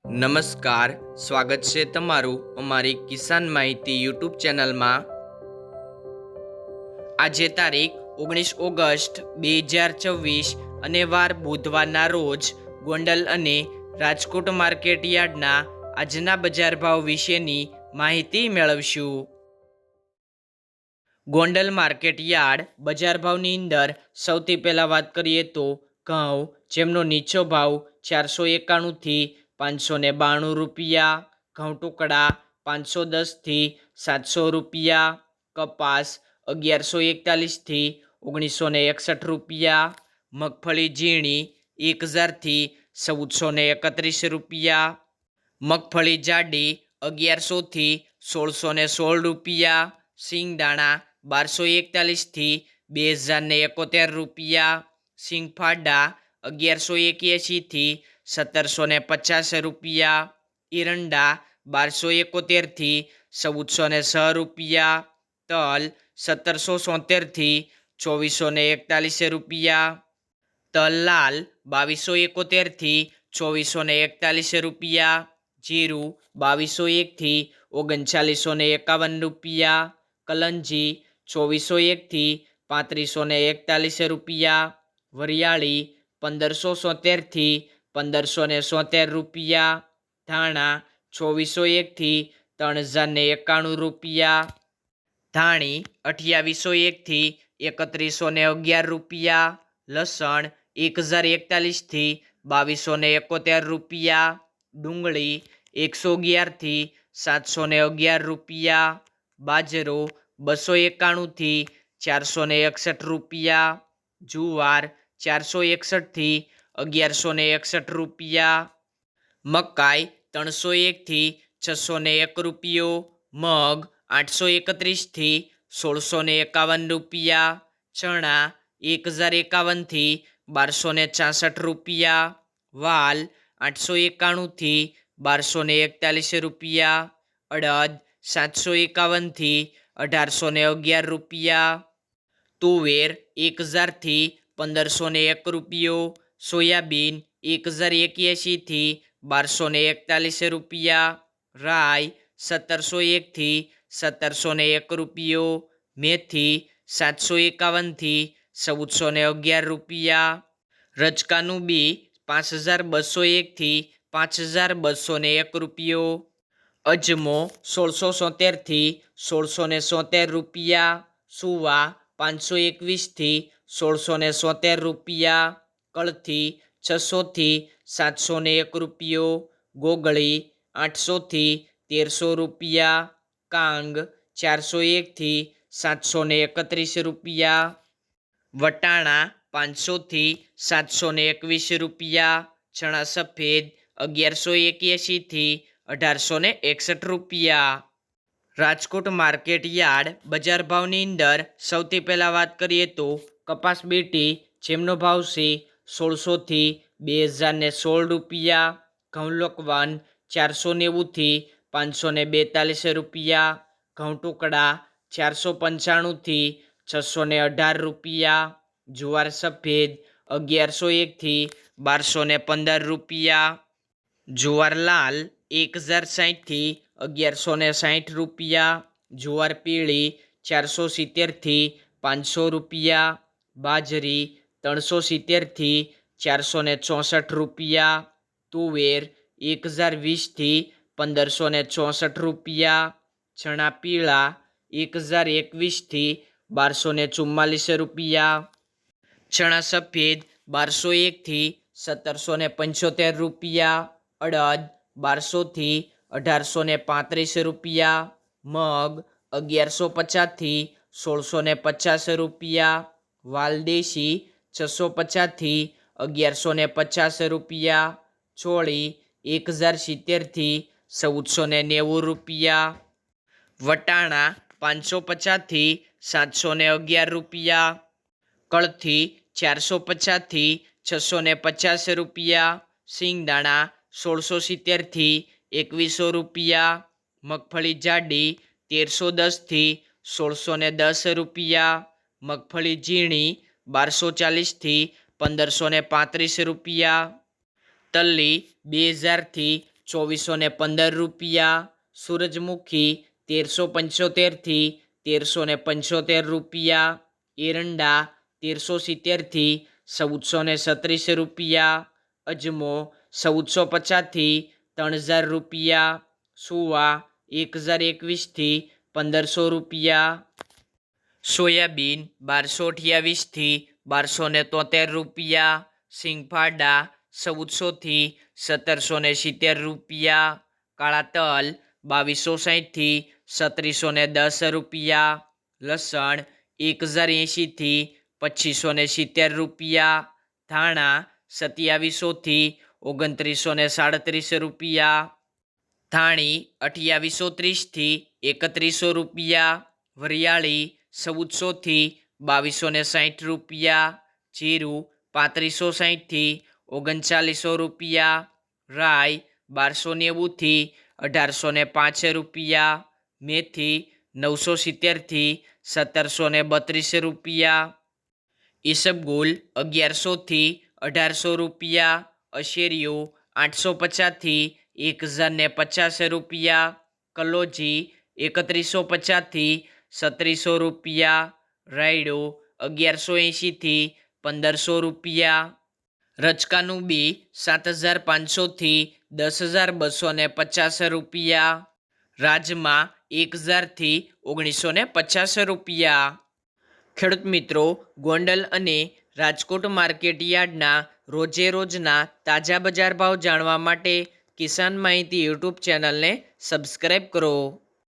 નમસ્કાર, સ્વાગત છે તમારું અમારી કિસાન માહિતી યુટ્યુબ ચેનલમાં। આજે તારીખ 19 ઓગસ્ટ 2024 અને વાર બુધવારના રોજ ગોંડલ અને રાજકોટ માર્કેટ યાર્ડના આજના બજાર ભાવ વિશેની માહિતી મેળવશું। ગોંડલ માર્કેટ યાર્ડ બજાર ભાવની અંદર સૌથી પહેલાં વાત કરીએ તો ઘઉં, જેમનો નીચો ભાવ 491 થી 592 રૂપિયા, ઘઉં ટુકડા 510 થી 700 રૂપિયા, કપાસ 1141 થી 1961 રૂપિયા, મગફળી ઝીણી 1000 થી 1431 રૂપિયા, મગફળી જાડી 1100 થી 1616 રૂપિયા, સિંગદાણા 1241 થી 2071 રૂપિયા, સિંગફાડા 1181 થી 1750 રૂપિયા, એરંડા 1271 થી 1406 રૂપિયા, તલ 1773 થી 2441 રૂપિયા, તલ લાલ 2271 થી 2441 રૂપિયા, જીરું 2201 થી 3951 રૂપિયા, કલંજી 2401 થી 3541 રૂપિયા, વરિયાળી 1570 થી 1570 રૂપિયા, ધાણા 2401 થી 3091 રૂપિયા, ધાણી 2801 થી 3111 રૂપિયા, લસણ 1041 થી 2271 રૂપિયા, ડુંગળી 111 થી 711 રૂપિયા, બાજરો 291 થી 461 રૂપિયા, જુવાર 461 થી 1161 રૂપિયા, મકાઈ 301 થી 601 રૂપિયો, મગ 831 થી 1651 રૂપિયા, ચણા 1051 થી 1266 રૂપિયા, વાલ 891 થી 1241 રૂપિયા, અડદ 751 થી 1811 રૂપિયા, તુવેર 1000 થી 1501 રૂપિયો, સોયાબીન 1081 થી 1241 રૂપિયા, રાઈ 1701 થી 1701 રૂપિયો, મેથી 751 થી 1411 રૂપિયા, રચકાનું બી 5201 થી 5201 રૂપિયો, અજમો 1670 થી 1670 રૂપિયા, સુવા 521 થી 1670 રૂપિયા, કળથી 600 થી 701 રૂપિયો, ગોગળી 800 થી 1300 રૂપિયા, કાંગ 401 થી 731 રૂપિયા, વટાણા 500 થી 721 રૂપિયા, ચણા સફેદ 1181 થી 1861 રૂપિયા। રાજકોટ માર્કેટ યાર્ડ બજાર ભાવની અંદર સૌથી પહેલાં વાત કરીએ તો કપાસ બીટી, જેમનો ભાવ છે 1600 થી 2016 રૂપિયા, ઘઉં લોકવન 490 થી 542 રૂપિયા, ઘઉં ટુકડા 495 થી 618 રૂપિયા, જુવાર સફેદ 1101 થી 1215 રૂપિયા, જુવાર લાલ 1060 થી 1160 રૂપિયા, જુવાર પીળી 470 થી 500 રૂપિયા, બાજરી 370 થી 464 રૂપિયા, તુવેર 1020 થી 1564 રૂપિયા, ચણા પીળા 1021 થી 1244 રૂપિયા, ચણા સફેદ 1201 થી 1775 રૂપિયા, અડદ 1200 થી 1835 રૂપિયા, મગ 1150 થી 1650 રૂપિયા, વાલદેશી 650 થી 1150 રૂપિયા, ચોળી 1070 થી 1490 રૂપિયા, વટાણા 550 થી 711 રૂપિયા, કળથી 450 થી 650 રૂપિયા, સિંગદાણા 1670 થી 2100 રૂપિયા, મગફળી જાડી 1310 થી 1610 રૂપિયા, મગફળી ઝીણી 1240 થી 1535 રૂપિયા, તલ્લી 2000 થી 2415 રૂપિયા, સૂરજમુખી 1375 થી 1375 રૂપિયા, એરંડા 1370 થી 1436 રૂપિયા, અજમો 1450 થી 3000 રૂપિયા, સુવા 1021 થી 1500 રૂપિયા, સોયાબીન 1228 થી 1273 રૂપિયા, સિંગફાડા 1400 થી 1770 રૂપિયા, કાળા તલ 2260 થી 3710 રૂપિયા, લસણ 1080 થી 2570 રૂપિયા, ધાણા 2700 થી 2937 રૂપિયા, ધાણી 2830 થી 3100 રૂપિયા, વરિયાળી 1400 થી 2260 રૂપિયા, જીરું 3560 થી 3900 રૂપિયા, રાઈ 1290 થી 1805 રૂપિયા, મેથી 970 થી 1732 રૂપિયા, ઈસબગુલ 1100 થી 1800 રૂપિયા, અશેરીઓ 850 થી 1050 રૂપિયા, કલોજી 3150 થી 3700 રૂપિયા, રાયડો 1180 થી 1500 રૂપિયા, રચકાનું બી 7500 થી 10250 રૂપિયા, રાજમા 1000 થી 1950 રૂપિયા। ખેડૂત મિત્રો, ગોંડલ અને રાજકોટ માર્કેટ યાર્ડના રોજે રોજના તાજા બજાર ભાવ જાણવા માટે કિસાન માહિતી યુટ્યુબ ચેનલને સબસ્ક્રાઈબ કરો।